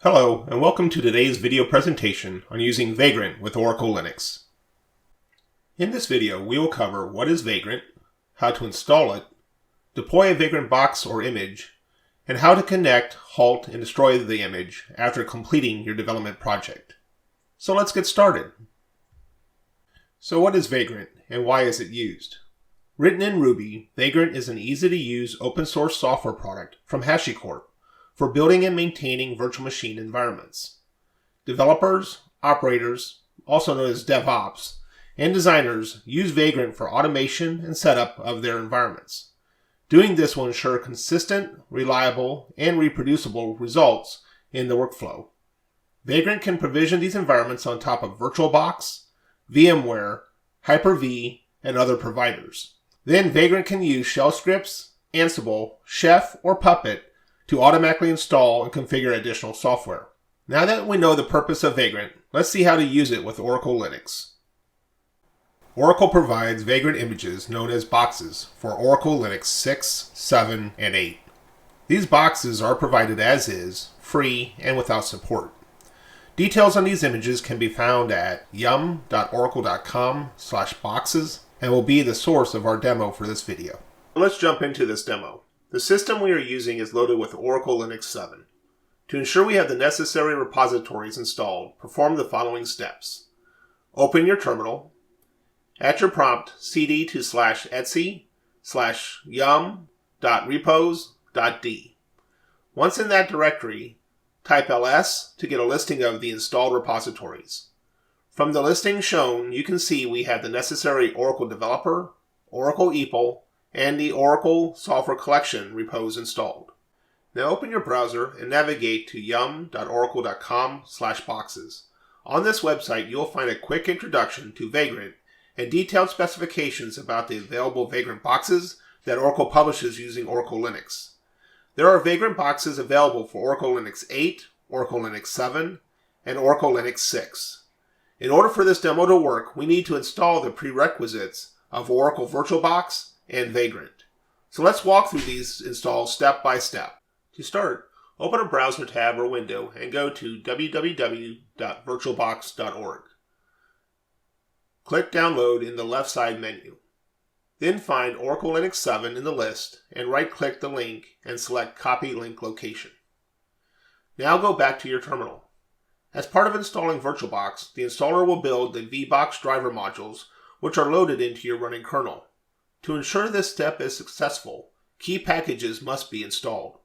Hello, and welcome to today's video presentation on using Vagrant with Oracle Linux. In this video, we will cover what is Vagrant, how to install it, deploy a Vagrant box or image, and how to connect, halt, and destroy the image after completing your development project. So let's get started. So what is Vagrant, and why is it used? Written in Ruby, Vagrant is an easy-to-use open-source software product from HashiCorp for building and maintaining virtual machine environments. Developers, operators, also known as DevOps, and designers use Vagrant for automation and setup of their environments. Doing this will ensure consistent, reliable, and reproducible results in the workflow. Vagrant can provision these environments on top of VirtualBox, VMware, Hyper-V, and other providers. Then Vagrant can use shell scripts, Ansible, Chef, or Puppet to automatically install and configure additional software. Now that we know the purpose of Vagrant, let's see how to use it with Oracle Linux. Oracle provides Vagrant images known as boxes for Oracle Linux 6, 7, and 8. These boxes are provided as is, free, and without support. Details on these images can be found at yum.oracle.com/boxes and will be the source of our demo for this video. Let's jump into this demo. The system we are using is loaded with Oracle Linux 7. To ensure we have the necessary repositories installed, perform the following steps. Open your terminal. At your prompt, cd to /etc/yum.repos.d. Once in that directory, type ls to get a listing of the installed repositories. From the listing shown, you can see we have the necessary Oracle Developer, Oracle EPEL, and the Oracle Software Collection repos installed. Now open your browser and navigate to yum.oracle.com/boxes. On this website, you'll find a quick introduction to Vagrant and detailed specifications about the available Vagrant boxes that Oracle publishes using Oracle Linux. There are Vagrant boxes available for Oracle Linux 8, Oracle Linux 7, and Oracle Linux 6. In order for this demo to work, we need to install the prerequisites of Oracle VirtualBox and Vagrant. So let's walk through these installs step by step. To start, open a browser tab or window and go to www.virtualbox.org. Click Download in the left side menu. Then find Oracle Linux 7 in the list and right-click the link and select Copy Link Location. Now go back to your terminal. As part of installing VirtualBox, the installer will build the VBox driver modules, which are loaded into your running kernel. To ensure this step is successful, key packages must be installed.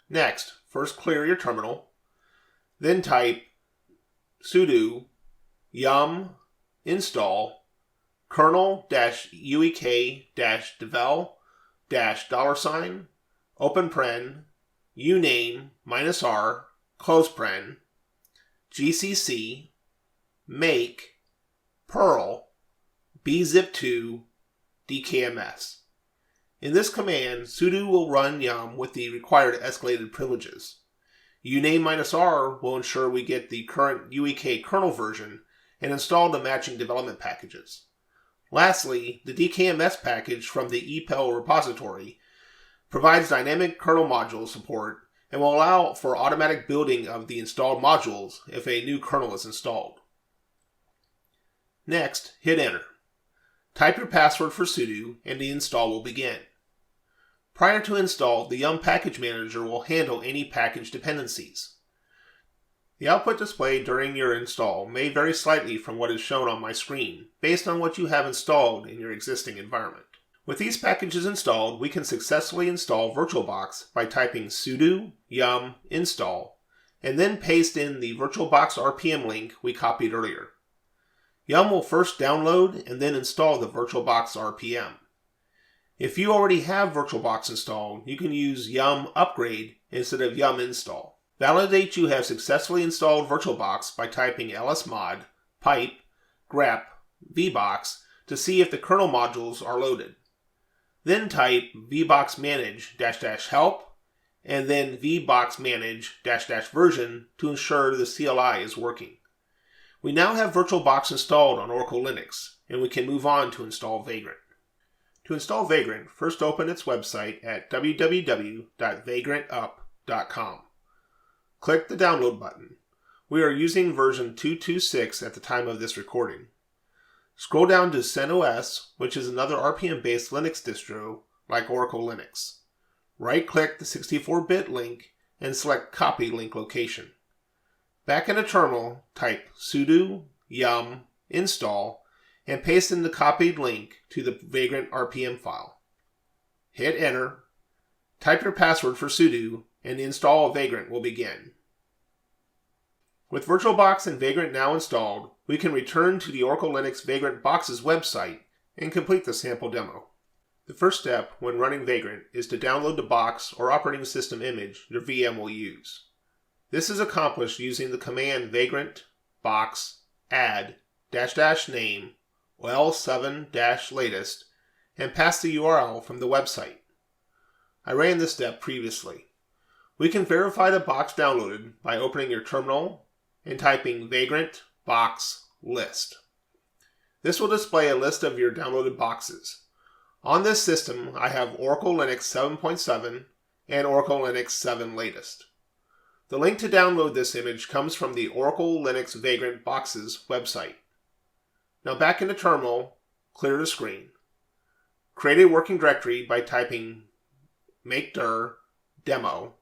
Next, first clear your terminal, then type sudo yum install kernel-uek-devel $, open paren, uname -r, close paren, gcc, make, perl, bzip2, DKMS. In this command, sudo will run yum with the required escalated privileges. uname -r will ensure we get the current UEK kernel version and install the matching development packages. Lastly, the DKMS package from the EPEL repository provides dynamic kernel module support and will allow for automatic building of the installed modules if a new kernel is installed. Next, hit enter. Type your password for sudo and the install will begin. Prior to install, the Yum Package Manager will handle any package dependencies. The output displayed during your install may vary slightly from what is shown on my screen, based on what you have installed in your existing environment. With these packages installed, we can successfully install VirtualBox by typing sudo yum install, and then paste in the VirtualBox RPM link we copied earlier. Yum will first download and then install the VirtualBox RPM. If you already have VirtualBox installed, you can use yum upgrade instead of yum install. Validate you have successfully installed VirtualBox by typing lsmod pipe grep vbox to see if the kernel modules are loaded. Then type vbox manage --help and then vbox manage --version to ensure the CLI is working. We now have VirtualBox installed on Oracle Linux, and we can move on to install Vagrant. To install Vagrant, first open its website at www.vagrantup.com. click the download button. We are using version 2.2.6 at the time of this recording. Scroll down to CentOS, which is another RPM-based Linux distro like Oracle Linux. Right-click the 64-bit link and select Copy Link Location. Back in a terminal, type sudo yum install and paste in the copied link to the Vagrant RPM file. Hit enter, type your password for sudo, and the install of Vagrant will begin. With VirtualBox and Vagrant now installed, we can return to the Oracle Linux Vagrant Boxes website and complete the sample demo. The first step when running Vagrant is to download the box or operating system image your VM will use. This is accomplished using the command vagrant box add --name OL7-latest and pass the URL from the website. I ran this step previously. We can verify the box downloaded by opening your terminal and typing vagrant box list. This will display a list of your downloaded boxes. On this system, I have Oracle Linux 7.7 and Oracle Linux 7 latest. The link to download this image comes from the Oracle Linux Vagrant Boxes website. Now back in the terminal, clear the screen. Create a working directory by typing make dir demo.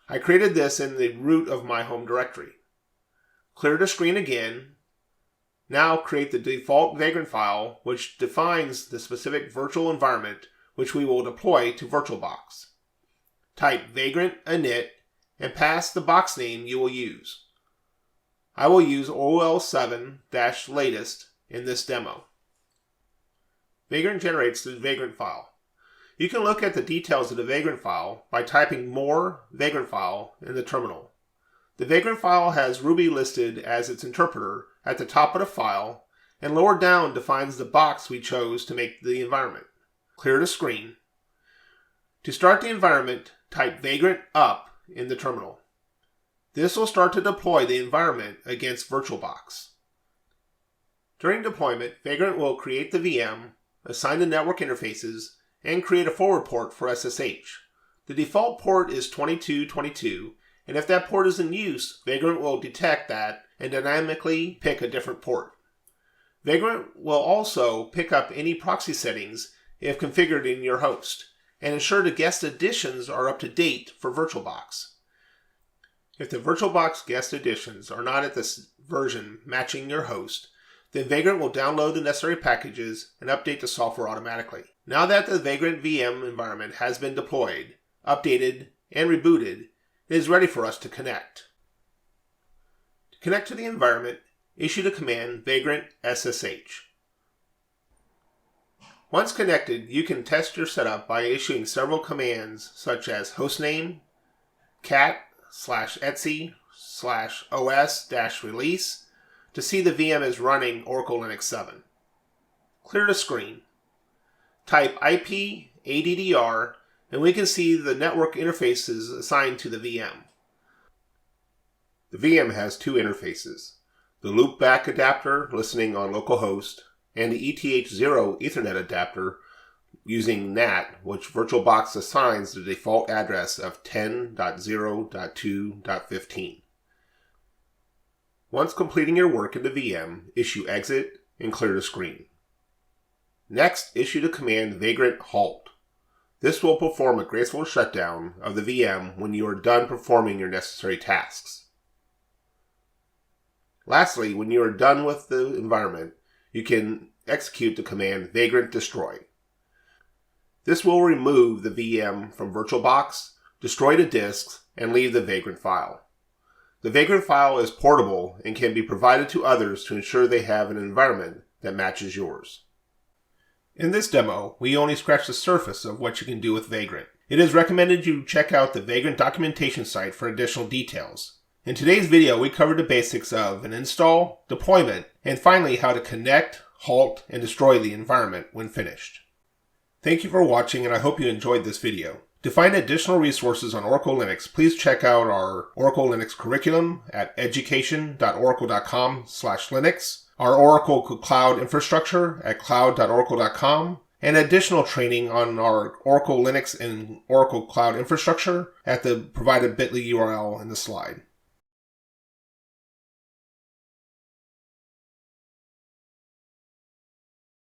I created this in the root of my home directory. Clear the screen again. Now create the default Vagrant file, which defines the specific virtual environment which we will deploy to VirtualBox. Type vagrant init and pass the box name you will use. I will use OL7-latest in this demo. Vagrant generates the Vagrant file. You can look at the details of the Vagrant file by typing more Vagrant file in the terminal. The Vagrant file has Ruby listed as its interpreter at the top of the file, and lower down defines the box we chose to make the environment. Clear the screen. To start the environment, type vagrant up in the terminal. This will start to deploy the environment against VirtualBox. During deployment, Vagrant will create the VM, assign the network interfaces, and create a forward port for SSH. The default port is 2222, and if that port is in use, Vagrant will detect that and dynamically pick a different port. Vagrant will also pick up any proxy settings if configured in your host, and ensure the guest additions are up to date for VirtualBox. If the VirtualBox guest additions are not at this version matching your host, then Vagrant will download the necessary packages and update the software automatically. Now that the Vagrant VM environment has been deployed, updated, and rebooted, it is ready for us to connect. To connect to the environment, issue the command vagrant SSH. Once connected, you can test your setup by issuing several commands such as hostname, cat/etc/os-release to see the VM is running Oracle Linux 7. Clear the screen. Type IP ADDR and we can see the network interfaces assigned to the VM. The VM has two interfaces, the loopback adapter listening on localhost and the ETH0 Ethernet adapter using NAT, which VirtualBox assigns the default address of 10.0.2.15. Once completing your work in the VM, issue exit and clear the screen. Next, issue the command vagrant halt. This will perform a graceful shutdown of the VM when you are done performing your necessary tasks. Lastly, when you are done with the environment, you can execute the command vagrant destroy. This will remove the VM from VirtualBox, destroy the disks, and leave the vagrant file. The vagrant file is portable and can be provided to others to ensure they have an environment that matches yours. In this demo, we only scratched the surface of what you can do with Vagrant. It is recommended you check out the Vagrant documentation site for additional details. In today's video, we covered the basics of an install, deployment, and finally how to connect, halt, and destroy the environment when finished. Thank you for watching, and I hope you enjoyed this video. To find additional resources on Oracle Linux, please check out our Oracle Linux curriculum at education.oracle.com/Linux, our Oracle Cloud infrastructure at cloud.oracle.com, and additional training on our Oracle Linux and Oracle Cloud infrastructure at the provided bit.ly URL in the slide.